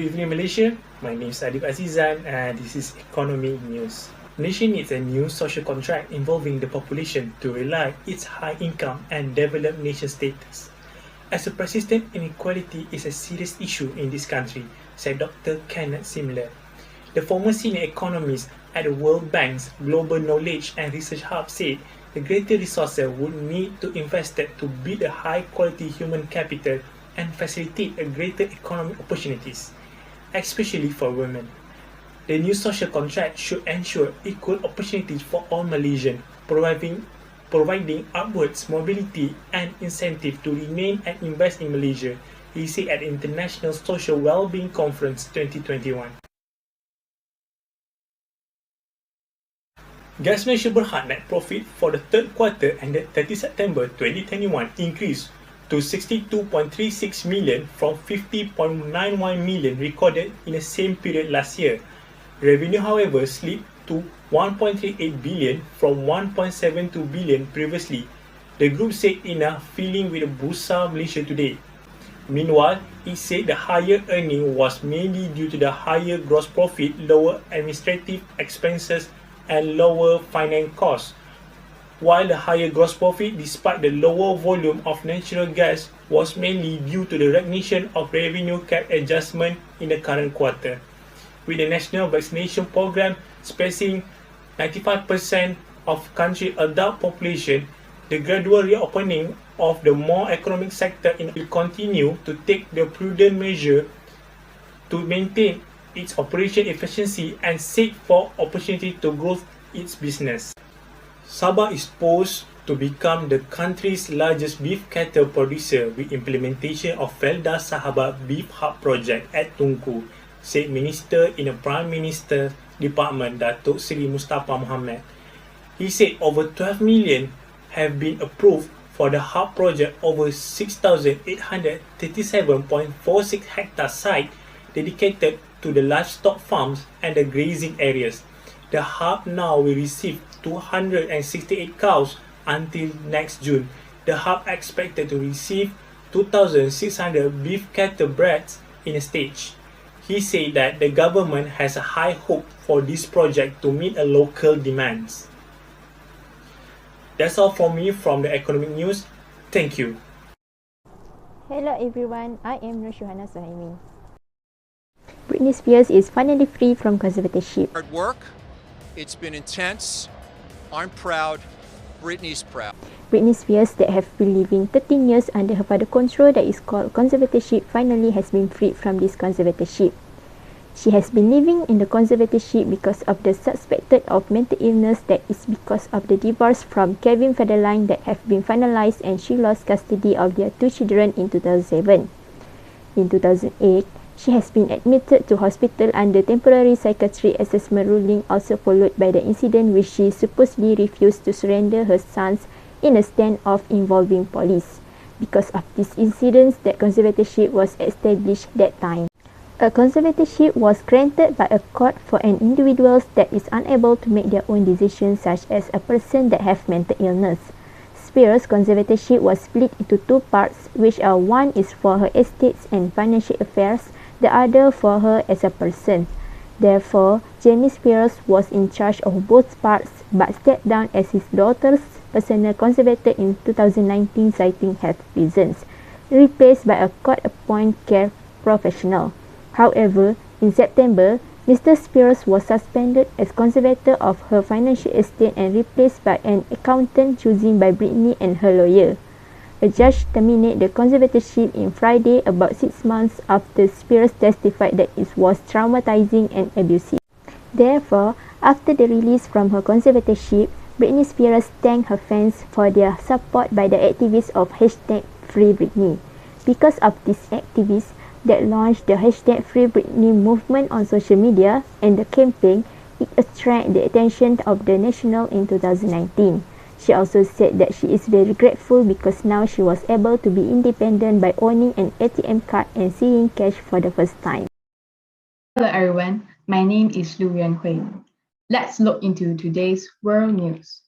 evening, Malaysia. My name is Adib Azizan, and this is Economic News. Malaysia needs a new social contract involving the population to realize its high income and developed nation status. As a persistent inequality is a serious issue in this country, said Dr. Kenneth Simler. The former senior economist at the World Bank's Global Knowledge and Research Hub said the greater resources would need to invested to build a high-quality human capital and facilitate a greater economic opportunities, especially for women. The new social contract should ensure equal opportunities for all Malaysians, providing upwards mobility and incentive to remain and invest in Malaysia, he said at the International Social Wellbeing Conference 2021. Gas Malaysia Berhad net profit for the third quarter ended 30 September 2021 increased to 62.36 million from 50.91 million recorded in the same period last year. Revenue, however, slipped to 1.38 billion from 1.72 billion previously, the group said in a filing with the Bursa Malaysia today. Meanwhile, it said the higher earning was mainly due to the higher gross profit, lower administrative expenses, and lower finance costs, while the higher gross profit despite the lower volume of natural gas was mainly due to the recognition of revenue cap adjustment in the current quarter. With the national vaccination program spacing 95% of country adult population, the gradual reopening of the more economic sector will continue to take the prudent measure to maintain its operation efficiency and seek for opportunity to grow its business. Sabah is poised to become the country's largest beef cattle producer with implementation of Felda Sahabat Beef Hub project at Tunku, said Minister in the Prime Minister's Department Datuk Seri Mustafa Mohamed. He said over 12 million have been approved for the hub project over 6,837.46 hectare site dedicated to the livestock farms and the grazing areas. The hub now will receive 268 cows until next June. The hub expected to receive 2,600 beef cattle breds in a stage. He said that the government has a high hope for this project to meet a local demands. That's all from me from the Economic News. Thank you. Hello everyone, I am Nushuhana Suhaimi. Britney Spears is finally free from conservatorship. Hard work. It's been intense. I'm proud. Britney's proud. Britney Spears, that have been living 13 years under her father's control that is called conservatorship, finally has been freed from this conservatorship. She has been living in the conservatorship because of the suspected of mental illness that is because of the divorce from Kevin Federline that have been finalized, and she lost custody of their two children in 2007. In 2008, she has been admitted to hospital under temporary psychiatric assessment ruling, also followed by the incident which she supposedly refused to surrender her sons in a standoff involving police. Because of these incidents, that conservatorship was established that time. A conservatorship was granted by a court for an individual that is unable to make their own decisions, such as a person that have mental illness. Spears' conservatorship was split into two parts, which are one is for her estates and financial affairs, the other for her as a person. Therefore, Jamie Spears was in charge of both parts but stepped down as his daughter's personal conservator in 2019, citing health reasons, replaced by a court-appointed care professional. However, in September, Mr. Spears was suspended as conservator of her financial estate and replaced by an accountant chosen by Britney and her lawyer. A judge terminated the conservatorship in Friday, about 6 months after Spears testified that it was traumatizing and abusive. Therefore, after the release from her conservatorship, Britney Spears thanked her fans for their support by the activists of #FreeBritney. Because of these activists that launched the #FreeBritney movement on social media, and the campaign, it attracted the attention of the national in 2019. She also said that she is very grateful because now she was able to be independent by owning an ATM card and seeing cash for the first time. Hello everyone, my name is Lu Yuan Hui. Let's look into today's world news.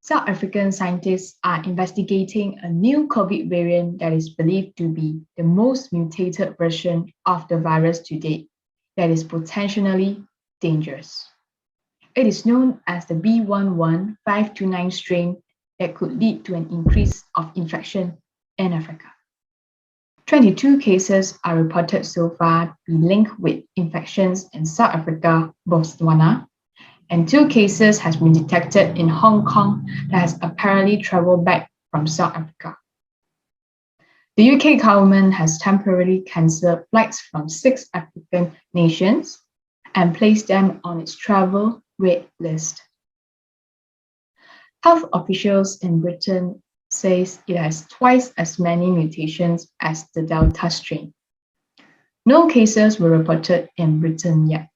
South African scientists are investigating a new COVID variant that is believed to be the most mutated version of the virus to date that is potentially dangerous. It is known as the B11529 strain that could lead to an increase of infection in Africa. 22 cases are reported so far to be linked with infections in South Africa, Botswana, and 2 cases has been detected in Hong Kong that has apparently traveled back from South Africa. The UK government has temporarily cancelled flights from 6 African nations and placed them on its travel red list. Health officials in Britain says it has twice as many mutations as the Delta strain. No cases were reported in Britain yet.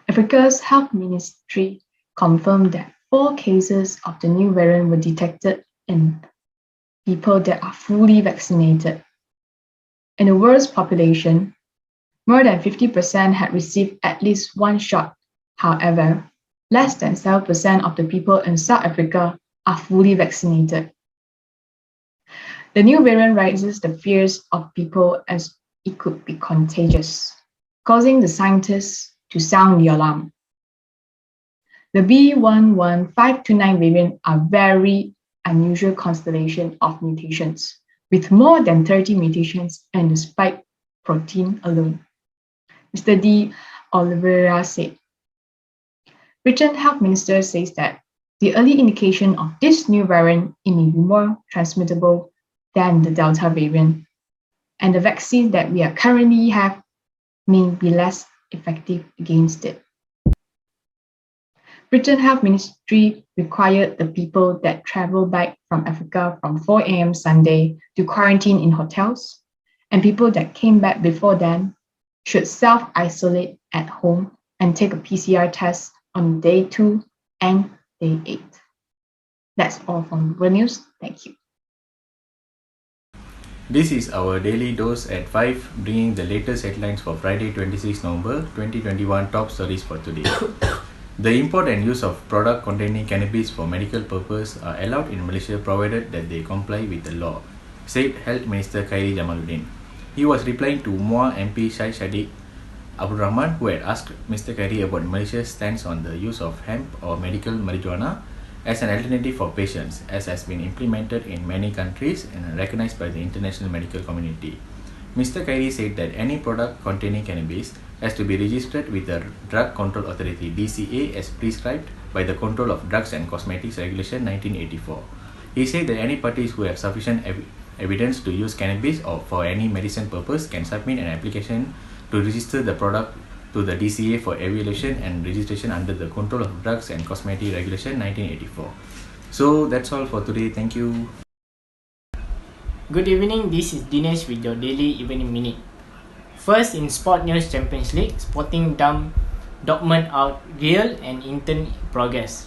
Africa's health ministry confirmed that 4 cases of the new variant were detected in people that are fully vaccinated. In the world's population, more than 50% had received at least 1 shot. However, less than 7% of the people in South Africa are fully vaccinated. The new variant raises the fears of people as it could be contagious, causing the scientists to sound the alarm. The B11529 variant are very unusual constellation of mutations, with more than 30 mutations in the spike protein alone, Mr. D. Oliveira said. Britain Health Minister says that the early indication of this new variant may be more transmittable than the Delta variant, and the vaccine that we currently have may be less effective against it. Britain Health Ministry required the people that travel back from Africa from 4 a.m. Sunday to quarantine in hotels, and people that came back before then should self-isolate at home and take a PCR test on day 2 and day 8. That's all from World News. Thank you. This is our daily dose at 5, bringing the latest headlines for Friday 26 November 2021 top stories for today. The import and use of product containing cannabis for medical purpose are allowed in Malaysia provided that they comply with the law, said Health Minister Khairi Jamaluddin. He was replying to Muar MP Syed Shadiq Abdul Rahman, who had asked Mr. Khairi about Malaysia's stance on the use of hemp or medical marijuana as an alternative for patients, as has been implemented in many countries and recognized by the international medical community. Mr. Khairi said that any product containing cannabis has to be registered with the Drug Control Authority (DCA) as prescribed by the Control of Drugs and Cosmetics Regulation 1984. He said that any parties who have sufficient evidence to use cannabis or for any medicine purpose can submit an application to register the product to the DCA for evaluation and registration under the Control of Drugs and Cosmetics Regulation 1984. So that's all for today. Thank you. Good evening, this is Dinesh with your daily evening minute. First in Sport News Champions League, Sporting Dortmund out Real and Inter progress.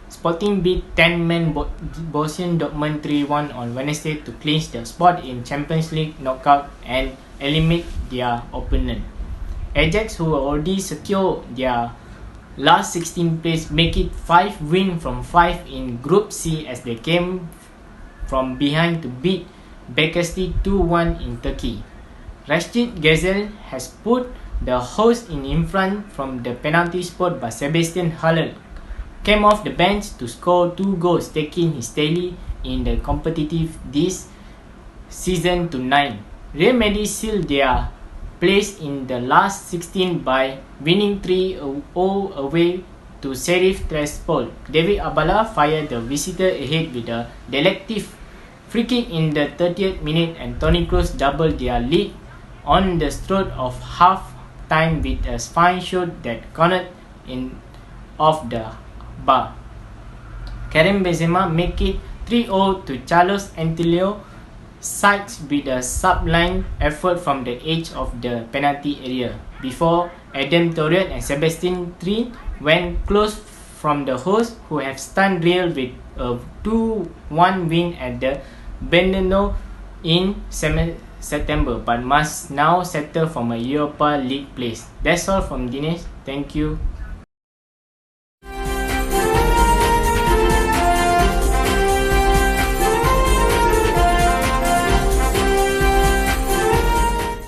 Sporting beat 10-man Borussia Dortmund 3-1 on Wednesday to clinch their spot in Champions League knockout and eliminate their opponent. Ajax, who already secured their last 16 place, make it 5 wins from 5 in Group C as they came from behind to beat Bekasti 2-1 in Turkey. Rashid Ghezel has put the host in front from the penalty spot, but Sebastian Haller came off the bench to score 2 goals, taking his tally in the competitive this season to 9. Real Madrid sealed their place in the last 16 by winning 3-0 away to Sheriff Tiraspol. David Abala fired the visitor ahead with a delective free kick in the 30th minute, and Toni Kroos doubled their lead on the stroke of half-time with a fine shot that cornered in off the bar. Karim Benzema make it 3-0 to Carlos Antonio sides with a sublime effort from the edge of the penalty area before Adam Torres and Sebastian Trin went close from the hosts, who have stunned Real with a 2-1 win at the Bernabeu in September, but must now settle from a Europa League place. That's all from Dinesh. Thank you.